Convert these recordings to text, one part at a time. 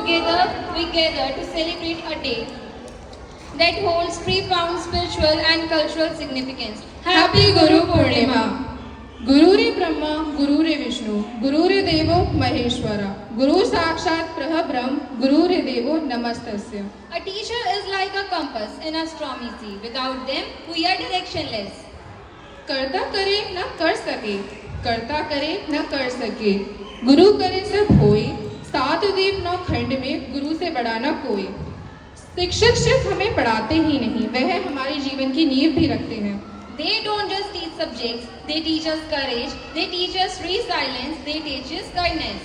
Together we gather to celebrate a day that holds profound spiritual and cultural significance. Happy Guru Purnima! Gururi Brahma, Gururi Vishnu, Gururi Devo Maheshwara, Guru Sakshat Prahabram, Gururi Devo Namastasya. A teacher is like a compass in a stormy sea. Without them, we are directionless. करता करे न कर सके, करता करे न कर सके, गुरु करे सब होए, सात दीप नौ खंड में गुरु से बड़ा न कोई। शिक्षक सिर्फ हमें पढ़ाते ही नहीं, वह हमारे जीवन की नींव भी रखते हैं। They don't just teach subjects, they teach us courage, they teach us resilience, they teach us kindness.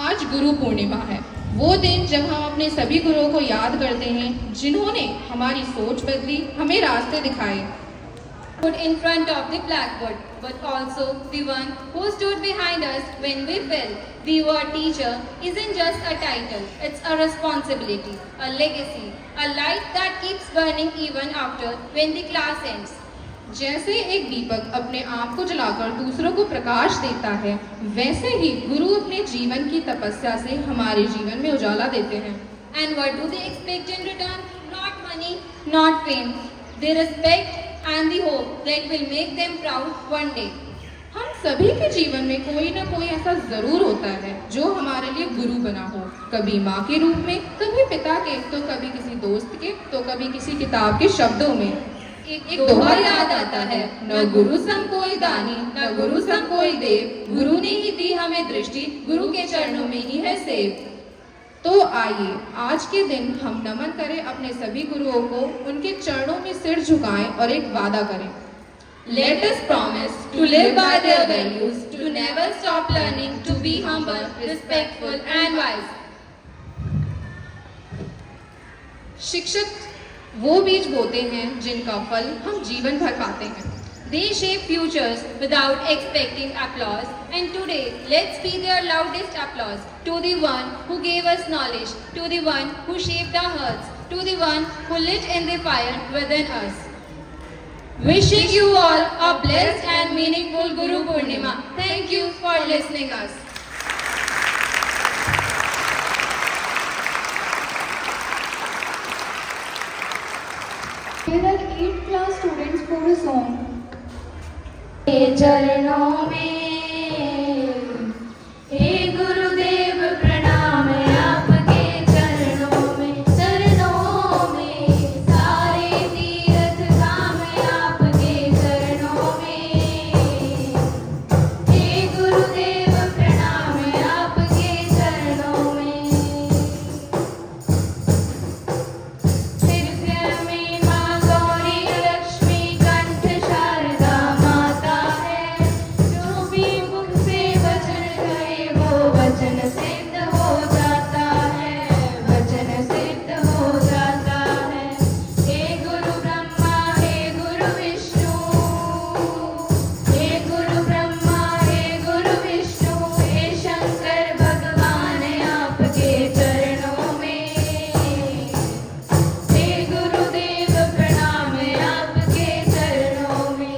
आज गुरु पूर्णिमा है, वो दिन जब हम अपने सभी गुरुओं को याद करते हैं जिन्होंने हमारी सोच बदली, हमें रास्ते दिखाए। Put in front of the blackboard, but also the one who stood behind us when we fell. The word teacher isn't just a title, it's a responsibility, a legacy, a light that keeps burning even after when the class ends. जैसे एक दीपक अपने आप को जलाकर दूसरों को प्रकाश देता है, वैसे ही गुरु अपने जीवन की तपस्या से हमारे जीवन में उजाला देते हैं। And what do they expect in return? Not money, not fame. They respect and the hope that will make them proud one day. हम सभी के जीवन में कोई ना कोई ऐसा जरूर होता है जो हमारे लिए गुरु बना हो, कभी माँ के रूप में, कभी पिता के, तो कभी किसी दोस्त के, तो कभी किसी किताब के शब्दों में। एक दोहा याद आता है, न गुरु सम कोई दानी, न गुरु सम कोई देव, गुरु ने ही दी हमें दृष्टि, गुरु के चरणों में ही है सेव। तो आइए आज के दिन हम नमन करें अपने सभी गुरुओं को, उनके चरणों में सिर झुकाएं और एक वादा करें। Let us promise to live by their values, to never stop learning, to be humble, respectful and wise. शिक्षक वो बीज बोते हैं जिनका फल हम जीवन भर पाते हैं। They shape futures without expecting applause, and today let's be their loudest applause to the one who gave us knowledge, to the one who shaped our hearts, to the one who lit in the fire within us. Wishing you all a blessed and meaningful Guru Purnima. Thank you for listening us. Here are 8th class students for a song. चरणों में हे गुरुदेव प्रणाम आपके चरणों में सारे तीर्थ धाम आपके चरणों में हे गुरुदेव प्रणाम आपके चरणों में सिर में माँ गौरी लक्ष्मी कंठ शारदा माता है जो भी मुख से वचन कहे वो वचन सिद्ध हो जाता है, वचन सिद्ध हो जाता है। हे गुरु ब्रह्मा हे गुरु विष्णु, हे गुरु ब्रह्मा हे गुरु विष्णु, हे शंकर भगवान आपके चरणों में हे गुरुदेव प्रणाम आपके चरणों में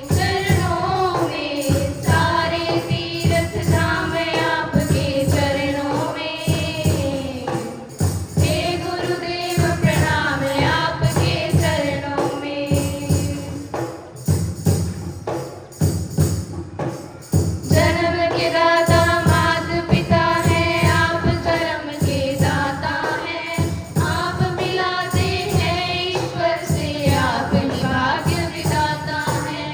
सारे तीर्थ धाम आपके चरणों में हे गुरुदेव प्रणाम आपके चरणों में। जन्म के दाता मात पिता हैं आप, कर्म के दाता हैं आप, मिलाते हैं ईश्वर से आप ही भाग्य विधाता हैं,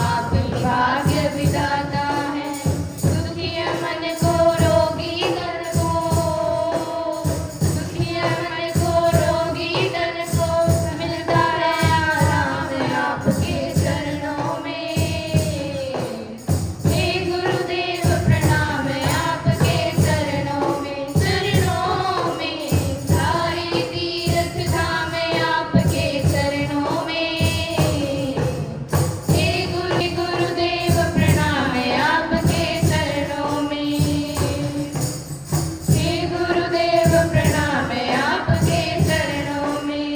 आप ही भाग्य विधाता हैं। दुखिया मन को रोगी तन को, दुखिया मन को रोगी तन को मिलता है आराम आपके चरणों में। हे गुरुदेव प्रणाम आपके चरणों में सारे तीर्थ धाम आपके चरणों में हे गुरुदेव प्रणाम आपके चरणों में हे गुरुदेव प्रणाम आपके चरणों में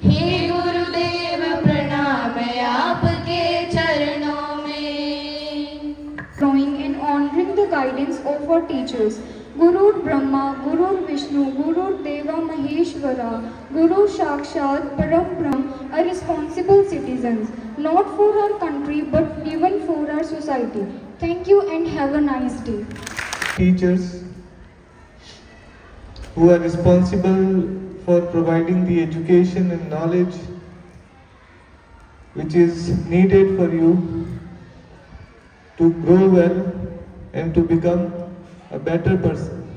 हे गुरुदेव प्रणाम आपके चरणों में। Growing and honoring the guidance of our teachers, Gurur Brahma, Gurur Vishnu, Gurur Deva Maheshwara, Guru Sakshat Param Brahm are responsible citizens, not for our country but even for our society. Thank you and have a nice day. Teachers who are responsible for providing the education and knowledge which is needed for you to grow well and to become a better person.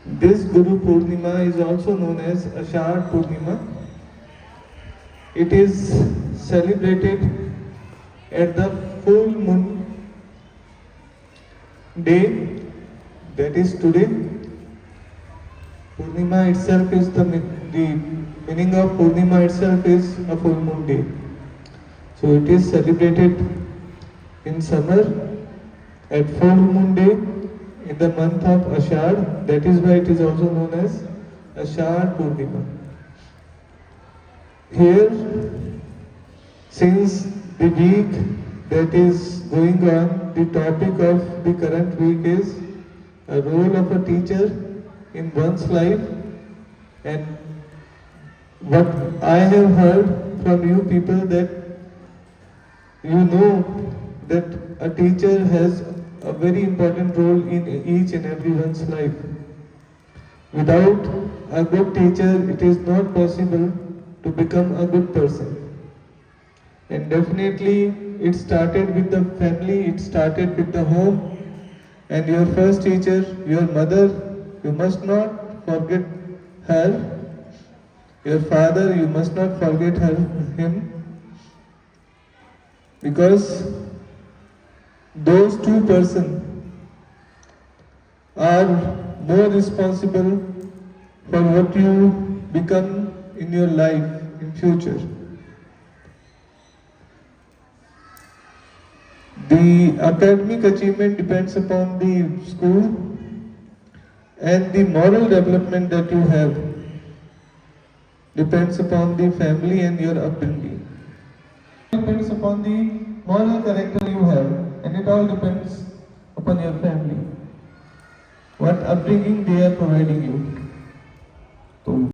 This Guru Purnima is also known as Ashad Purnima. It is celebrated at the full moon day, that is today. Purnima itself is the meaning of Purnima itself is a full moon day. So it is celebrated in summer at full moon day in the month of Ashad. That is why it is also known as Ashad Purnima. Here, since the week that is going on, the topic of the current week is a role of a teacher in one's life, and what I have heard from you people that you know that a teacher has a very important role in each and everyone's life. Without a good teacher, it is not possible to become a good person. And definitely it started with the family, it started with the home, and your first teacher, your mother, you must not forget her. Your father, you must not forget him, because those two persons are more responsible for what you become in your life in future. The academic achievement depends upon the school, and the moral development that you have depends upon the family and your upbringing. It depends upon the moral character you have, and it all depends upon your family. What upbringing they are providing you. So